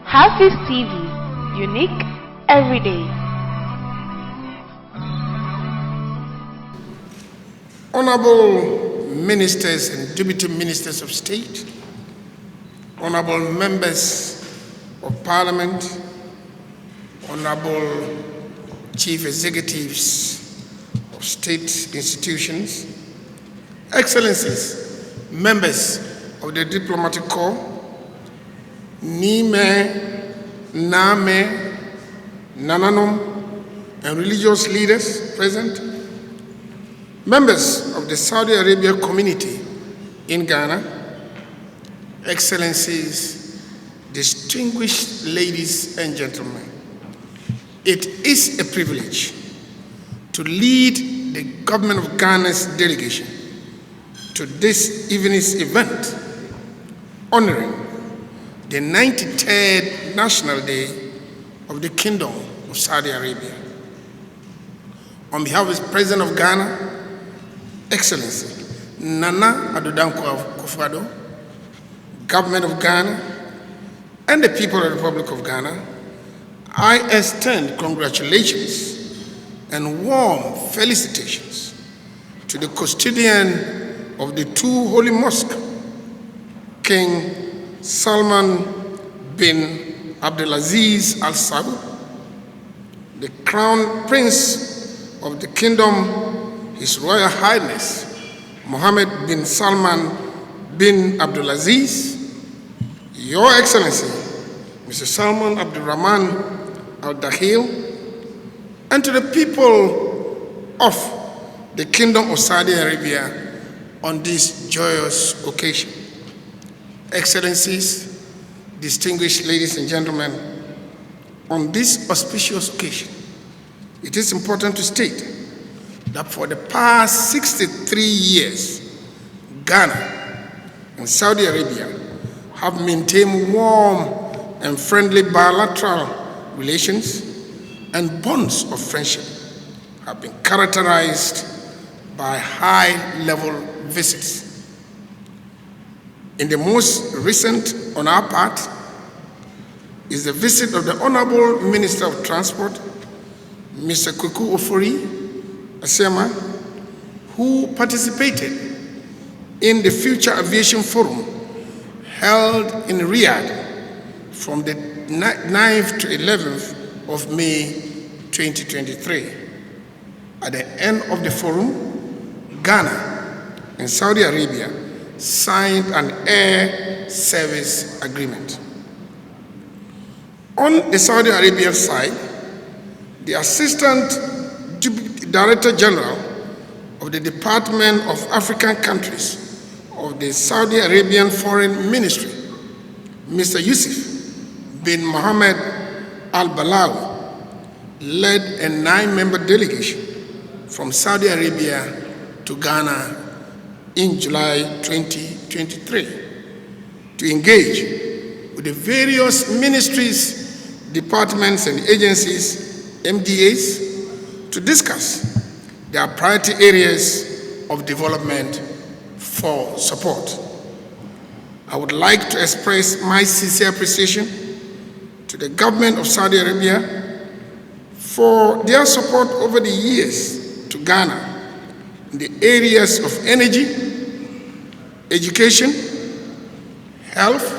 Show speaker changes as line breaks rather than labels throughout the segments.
HAFIZ TV, unique every day.
Honorable Ministers and Deputy Ministers of State, Honorable Members of Parliament, Honorable Chief Executives of State institutions, Excellencies, Members of the Diplomatic Corps, Nime, Name, Nananom, and religious leaders present, members of the Saudi Arabia community in Ghana, Excellencies, distinguished ladies and gentlemen, it is a privilege to lead the government of Ghana's delegation to this evening's event, honoring the 93rd National Day of the Kingdom of Saudi Arabia. On behalf of the President of Ghana, Excellency Nana Addo Dankwa Akufo-Addo, Government of Ghana, and the people of the Republic of Ghana, I extend congratulations and warm felicitations to the custodian of the two holy mosques, King Salman bin Abdulaziz Al Saud, the Crown Prince of the Kingdom, His Royal Highness Mohammed bin Salman bin Abdulaziz, Your Excellency Mr. Salman Abdurrahman Al Dahil, and to the people of the Kingdom of Saudi Arabia on this joyous occasion. Excellencies, distinguished ladies and gentlemen, on this auspicious occasion, it is important to state that for the past 63 years, Ghana and Saudi Arabia have maintained warm and friendly bilateral relations, and bonds of friendship have been characterized by high-level visits. In the most recent on our part is the visit of the Honorable Minister of Transport, Mr. Kweku Ofori Asiama, who participated in the Future Aviation Forum held in Riyadh from the 9th to 11th of May 2023. At the end of the forum, Ghana and Saudi Arabia signed an air service agreement. On the Saudi Arabian side, the Assistant Director General of the Department of African Countries of the Saudi Arabian Foreign Ministry, Mr. Yusuf bin Mohammed Al-Balawi, led a 9-member delegation from Saudi Arabia to Ghana in July 2023 to engage with the various ministries, departments, and agencies, MDAs, to discuss their priority areas of development for support. I would like to express my sincere appreciation to the government of Saudi Arabia for their support over the years to Ghana in the areas of energy, education, health,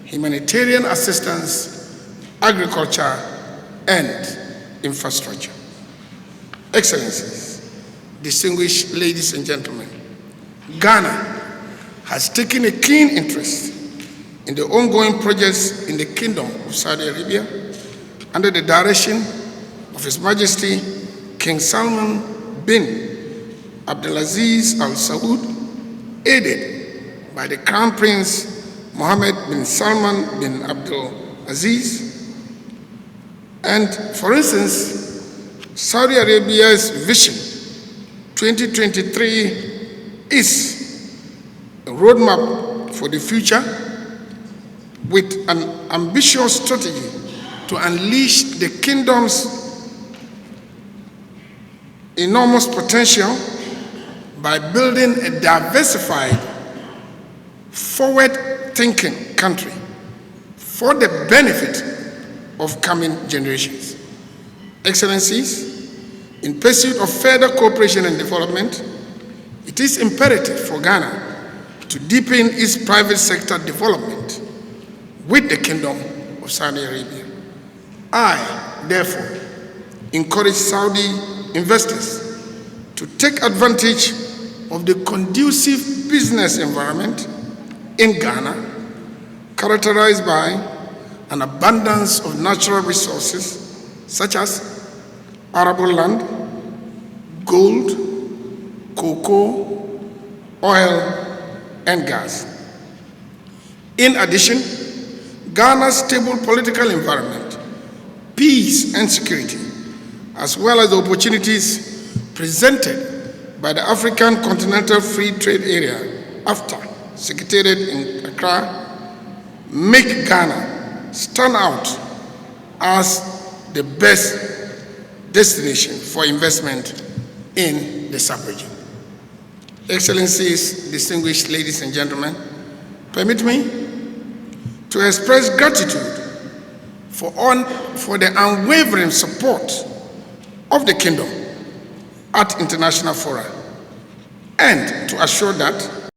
humanitarian assistance, agriculture, and infrastructure. Excellencies, distinguished ladies and gentlemen, Ghana has taken a keen interest in the ongoing projects in the Kingdom of Saudi Arabia under the direction of His Majesty King Salman bin Abdulaziz Al Saud, aided by the Crown Prince Mohammed bin Salman bin Abdulaziz. And for instance, Saudi Arabia's Vision 2023 is a roadmap for the future with an ambitious strategy to unleash the kingdom's enormous potential by building a diversified, forward-thinking country for the benefit of coming generations. Excellencies, in pursuit of further cooperation and development, it is imperative for Ghana to deepen its private sector development with the Kingdom of Saudi Arabia. I, therefore, encourage Saudi investors to take advantage of the conducive business environment in Ghana, characterized by an abundance of natural resources such as arable land, gold, cocoa, oil, and gas. In addition, Ghana's stable political environment, peace and security, as well as the opportunities presented by the African Continental Free Trade Area, AfTA, Secretariat in Accra, make Ghana stand out as the best destination for investment in the sub-region. Excellencies, distinguished ladies and gentlemen, permit me to express gratitude for the unwavering support of the Kingdom at international fora, and to assure that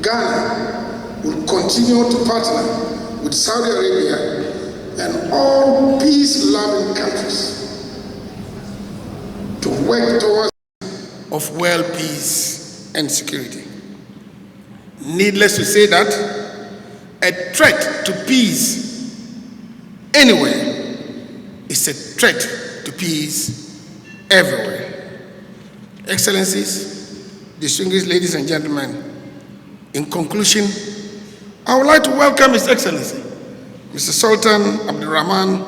Ghana will continue to partner with Saudi Arabia and all peace-loving countries to work towards of world peace and security. Needless to say that a threat to peace anywhere is a threat to peace everywhere. Excellencies, distinguished ladies and gentlemen, in conclusion, I would like to welcome His Excellency, Mr. Sultan Abdulrahman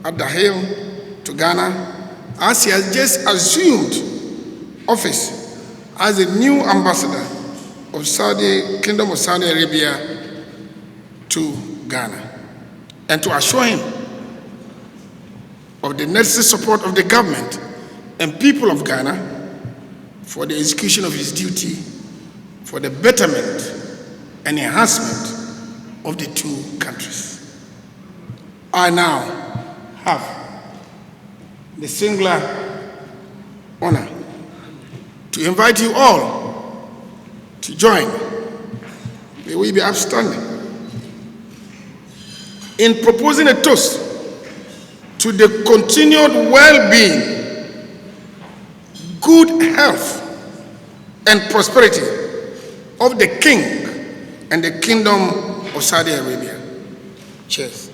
Al-Dahil to Ghana, as he has just assumed office as a new ambassador of Kingdom of Saudi Arabia to Ghana, and to assure him of the necessary support of the government and people of Ghana for the execution of his duty for the betterment and enhancement of the two countries. I now have the singular honor to invite you all to join. May we be upstanding in proposing a toast to the continued well-being, good health, and prosperity of the King and the Kingdom of Saudi Arabia. Cheers.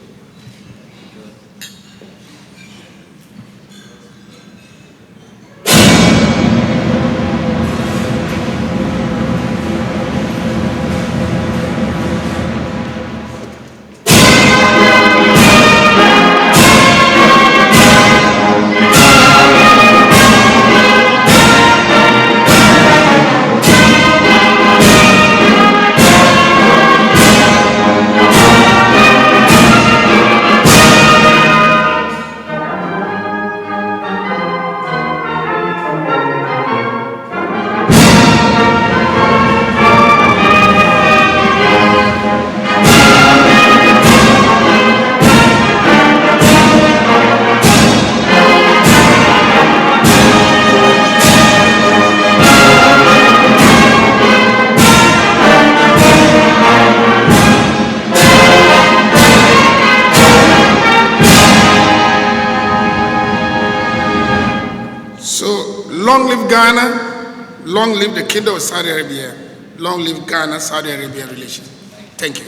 Long live Ghana, long live the Kingdom of Saudi Arabia, long live Ghana-Saudi Arabia relations. Thank you.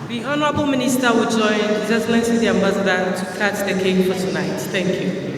The Honorable Minister will join His Excellency the Ambassador to cut the cake for tonight. Thank you.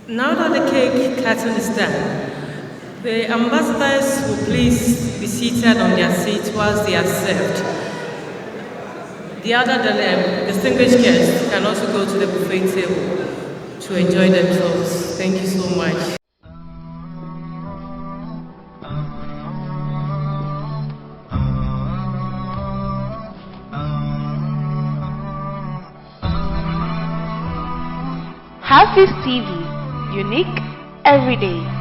Now that the cake cutting is done, the ambassadors will please be seated on their seats whilst they are served. The other distinguished guests can also go to the buffet table to enjoy themselves. Thank you so much.
HAFIZ TV, unique every day.